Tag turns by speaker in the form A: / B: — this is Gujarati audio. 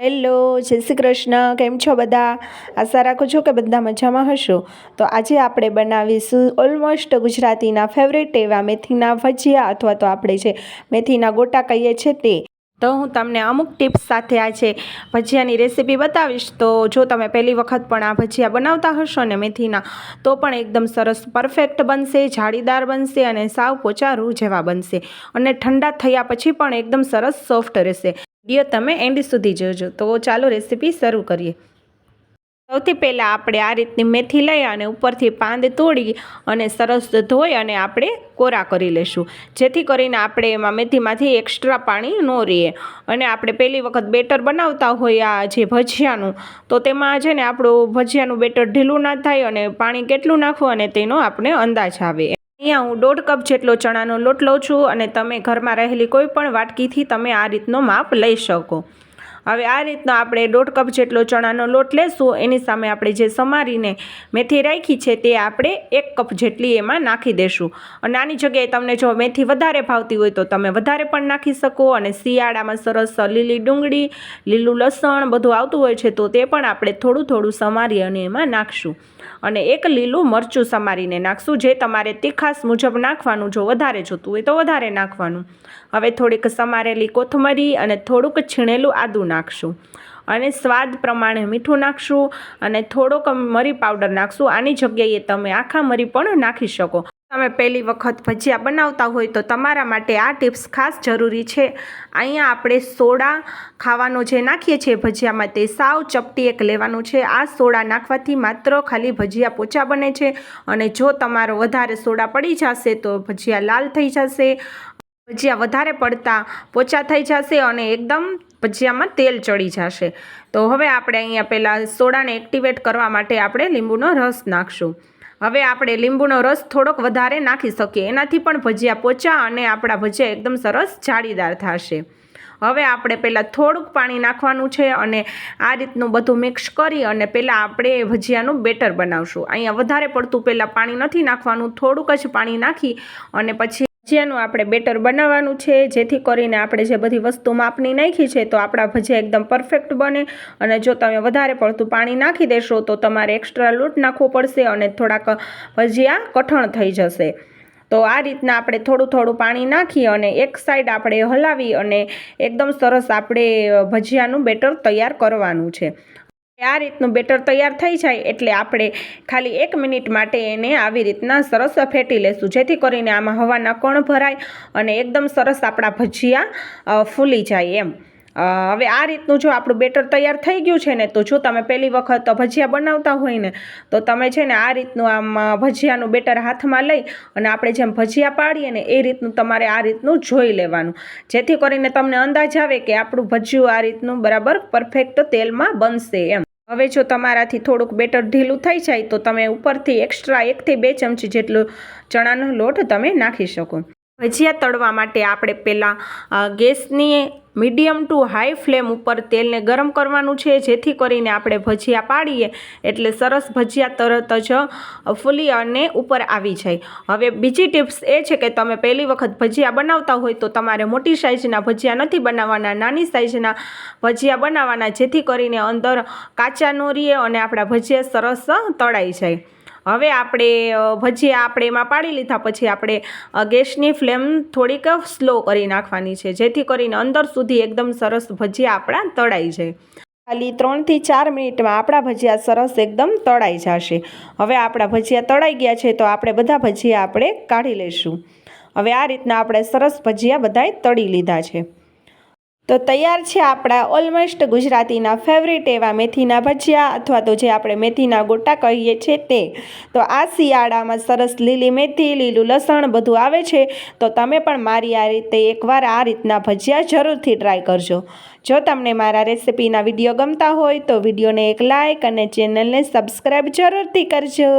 A: હેલો, જય શ્રી કૃષ્ણ. કેમ છો બધા? આશા રાખું છું કે બધા મજામાં હશો. તો આજે આપણે બનાવીશું ઓલમોસ્ટ ગુજરાતીના ફેવરેટ એવા મેથીના ભજીયા અથવા તો આપણે જે મેથીના ગોટા કહીએ છીએ તે. તો હું તમને અમુક ટિપ્સ સાથે આજે ભજીયાની રેસીપી બતાવીશ. તો જો તમે પહેલી વખત પણ આ ભજીયા બનાવતા હશો ને મેથીના, તો પણ એકદમ સરસ પરફેક્ટ બનશે, જાળીદાર બનશે અને સાવ પોચા રૂ જેવા બનશે અને ઠંડા થયા પછી પણ એકદમ સરસ સોફ્ટ રહેશે. વિડીયો તમે એન્ડ સુધી જોજો. તો ચાલો રેસીપી શરૂ કરીએ. સૌથી પહેલાં આપણે આ રીતની મેથી લઈ અને ઉપરથી પાંદ તોડી અને સરસ ધોઈ અને આપણે કોરા કરી લઈશું, જેથી કરીને આપણે એમાં મેથીમાંથી એક્સ્ટ્રા પાણી ન રહે. અને આપણે પહેલી વખત બેટર બનાવતા હોય આ જે ભજીયાનું, તો તેમાં છે ને આપણું ભજીયાનું બેટર ઢીલું ના થાય અને પાણી કેટલું નાખવું અને તેનો આપણે અંદાજ આવે. અહીંયા હું 1.5 કપ જેટલો ચણાનો લોટ લઉં છું અને તમે ઘરમાં રહેલી કોઈ પણ વાટકીથી તમે આ રીતનો માપ લઈ શકો. હવે આ રીતનો આપણે 1.5 કપ જેટલો ચણાનો લોટ લેશું, એની સામે આપણે જે સમારીને મેથી રાખી છે તે આપણે 1 કપ જેટલી એમાં નાખી દેશું. અને આની જગ્યાએ તમને જો મેથી વધારે ભાવતી હોય તો તમે વધારે પણ નાખી શકો. અને શિયાળામાં સરસ લીલી ડુંગળી, લીલું લસણ બધું આવતું હોય છે, તો તે પણ આપણે થોડું થોડું સમારી અને એમાં નાખશું. અને 1 લીલું મરચું સમારીને નાખશું, જે તમારે તીખાસ મુજબ નાખવાનું. જો વધારે જોતું હોય તો વધારે નાખવાનું. હવે થોડીક સમારેલી કોથમરી અને થોડુંક છીણેલું આદું નાખશું અને સ્વાદ પ્રમાણે મીઠું નાખશું અને થોડોક મરી પાવડર નાખશું. આની જગ્યાએ તમે આખા મરી પણ નાખી શકો. તમે પહેલી વખત ભજીયા બનાવતા હોય તો તમારા માટે આ ટિપ્સ ખાસ જરૂરી છે. અહીંયા આપણે સોડા ખાવાનો જે નાખીએ છીએ ભજીયામાં, તે સાવ ચપટી 1 લેવાનું છે. આ સોડા નાખવાથી માત્ર ખાલી ભજીયા પોચા બને છે અને જો તમારો વધારે સોડા પડી જશે તો ભજીયા લાલ થઈ જશે, ભજીયા વધારે પડતા પોચા થઈ જશે અને એકદમ ભજીયામાં તેલ ચડી જશે. તો હવે આપણે અહીંયા પહેલાં સોડાને એક્ટિવેટ કરવા માટે આપણે લીંબુનો રસ નાખશું. હવે આપણે લીંબુનો રસ થોડોક વધારે નાખી શકીએ, એનાથી પણ ભજીયા પોચા અને આપણા ભજીયા એકદમ સરસ જાળીદાર થશે. હવે આપણે પહેલાં થોડુંક પાણી નાખવાનું છે અને આ રીતનું બધું મિક્સ કરી અને પહેલાં આપણે ભજીયાનું બેટર બનાવશું. અહીંયા વધારે પડતું પહેલાં પાણી નથી નાખવાનું, થોડુંક જ પાણી નાખી અને પછી ભજીયાનું આપણે બેટર બનાવવાનું છે, જેથી કરીને આપણે જે બધી વસ્તુ માપની નાખી છે તો આપણા ભજીયા એકદમ પરફેક્ટ બને. અને જો તમે વધારે પડતું પાણી નાખી દેશો તો તમારે એક્સ્ટ્રા લોટ નાખવો પડશે અને થોડાક ભજીયા કઠણ થઈ જશે. તો આ રીતના આપણે થોડું થોડું પાણી નાખી અને એક સાઈડ આપણે હલાવી અને એકદમ સરસ આપણે ભજીયાનું બેટર તૈયાર કરવાનું છે. આ રીતનું બેટર તૈયાર થઈ જાય એટલે આપણે ખાલી 1 મિનિટ માટે એને આવી રીતના સરસ ફેટી લેશું, જેથી કરીને આમાં હવાના કણ ભરાય અને એકદમ સરસ આપણા ભજીયા ફૂલી જાય એમ. હવે આ રીતનું જો આપણું બેટર તૈયાર થઈ ગયું છે ને, તો જો તમે પહેલી વખત ભજીયા બનાવતા હોય ને, તો તમે છે ને આ રીતનું આમ ભજીયાનું બેટર હાથમાં લઈ અને આપણે જેમ ભજીયા પાડીએ ને એ રીતનું તમારે આ રીતનું જોઈ લેવાનું, જેથી કરીને તમને અંદાજ આવે કે આપણું ભજીયું આ રીતનું બરાબર પરફેક્ટ તેલમાં બનશે એમ. હવે જો તમારાથી થોડુંક બેટર ઢીલું થઈ જાય તો તમે ઉપરથી એક્સ્ટ્રા 1 થી 2 ચમચી જેટલો ચણાનો લોટ તમે નાખી શકો. ભજીયા તળવા માટે આપણે પહેલાં ગેસની મીડિયમ ટુ હાઈ ફ્લેમ ઉપર તેલને ગરમ કરવાનું છે, જેથી કરીને આપણે ભજીયા પાડીએ એટલે સરસ ભજીયા તરત જ ફૂલી અને ઉપર આવી જાય. હવે બીજી ટિપ્સ એ છે કે તમે પહેલી વખત ભજીયા બનાવતા હોય તો તમારે મોટી સાઇઝના ભજીયા નથી બનાવવાના, નાની સાઇઝના ભજીયા બનાવવાના, જેથી કરીને અંદર કાચા ન રહે અને આપણા ભજીયા સરસ તળાઈ જાય. હવે આપણે ભજીયા આપણે એમાં પાડી લીધા પછી આપણે ગેસની ફ્લેમ થોડીક સ્લો કરી નાખવાની છે, જેથી કરીને અંદર સુધી એકદમ સરસ ભજીયા આપણા તળાઈ જાય. ખાલી 3 થી 4 મિનિટમાં આપણા ભજીયા સરસ એકદમ તળાઈ જશે. હવે આપણા ભજીયા તળાઈ ગયા છે તો આપણે બધા ભજીયા આપણે કાઢી લઈશું. હવે આ રીતના આપણે સરસ ભજીયા બધાય તળી લીધા છે. તો તૈયાર છે આપણા ઓલમોસ્ટ ગુજરાતીના ફેવરેટ એવા મેથીના ભજીયા અથવા તો જે આપણે મેથીના ગોટા કહીએ છીએ તે. તો આ શિયાળામાં સરસ લીલી મેથી, લીલું લસણ બધું આવે છે, તો તમે પણ મારી આ રીતે એકવાર આ રીતના ભજીયા જરૂરથી ટ્રાય કરજો. જો તમને મારા રેસિપીના વિડીયો ગમતા હોય તો વિડીયોને એક લાઇક અને ચેનલને સબસ્ક્રાઈબ જરૂરથી કરજો.